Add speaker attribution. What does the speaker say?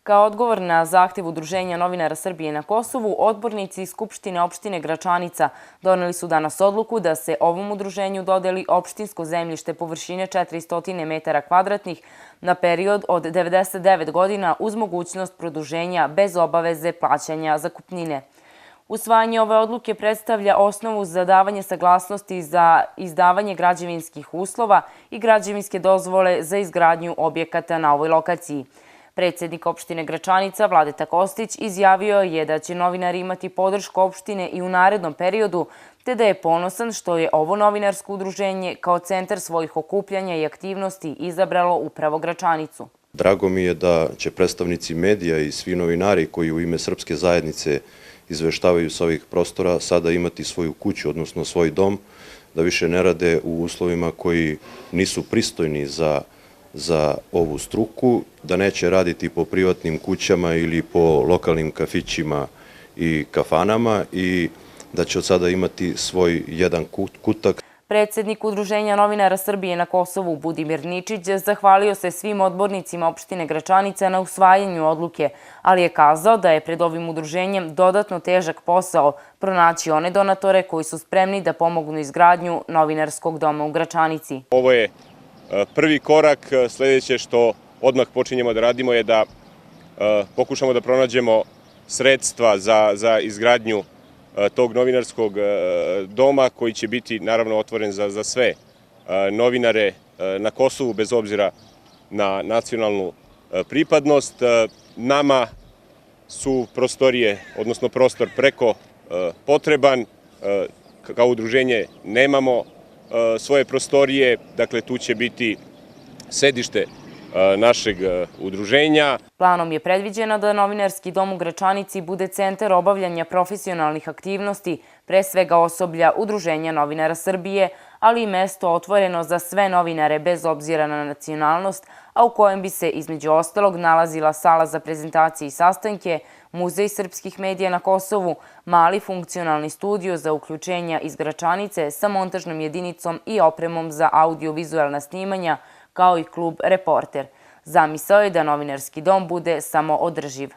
Speaker 1: Kao odgovor na zahtev Udruženja novinara Srbije na Kosovu, odbornici Skupštine opštine Gračanica doneli su danas odluku da se ovom udruženju dodeli opštinsko zemljište površine 400 metara kvadratnih na period od 99 godina uz mogućnost produženja bez obaveze plaćanja zakupnine. Usvajanje ove odluke predstavlja osnovu za davanje saglasnosti za izdavanje građevinskih uslova i građevinske dozvole za izgradnju objekata na ovoj lokaciji. Predsjednik opštine Gračanica Vladeta Kostić izjavio je da će novinari imati podršku opštine i u narednom periodu, te da je ponosan što je ovo novinarsko udruženje kao centar svojih okupljanja i aktivnosti izabralo upravo Gračanicu.
Speaker 2: Drago mi je da će predstavnici medija i svi novinari koji u ime srpske zajednice izveštavaju sa ovih prostora sada imati svoju kuću, odnosno svoj dom, da više ne rade u uslovima koji nisu pristojni za ovu struku, da neće raditi po privatnim kućama ili po lokalnim kafićima i kafanama i da će od sada imati svoj jedan kutak.
Speaker 1: Predsjednik Udruženja novinara Srbije na Kosovu Budimir Ničić zahvalio se svim odbornicima opštine Gračanica na usvajanju odluke, ali je kazao da je pred ovim udruženjem dodatno težak posao pronaći one donatore koji su spremni da pomognu izgradnju novinarskog doma u Gračanici.
Speaker 3: Ovo je prvi korak. Sljedeće što odmah počinjemo da radimo je da pokušamo da pronađemo sredstva za izgradnju tog novinarskog doma koji će biti naravno otvoren za sve novinare na Kosovu bez obzira na nacionalnu pripadnost. Nama su prostorije, odnosno prostor preko potreban. Kao udruženje nemamo svoje prostorije, dakle tu će biti sedište našeg udruženja.
Speaker 1: Planom je predviđeno da novinarski dom u Gračanici bude centar obavljanja profesionalnih aktivnosti, pre svega osoblja Udruženja novinara Srbije, ali i mesto otvoreno za sve novinare bez obzira na nacionalnost, a u kojem bi se između ostalog nalazila sala za prezentacije i sastanke, muzej srpskih medija na Kosovu, mali funkcionalni studio za uključenja iz Gračanice sa montažnom jedinicom i opremom za audio-vizualna snimanja, kao i klub Reporter. Zamisao je da novinarski dom bude samoodrživ.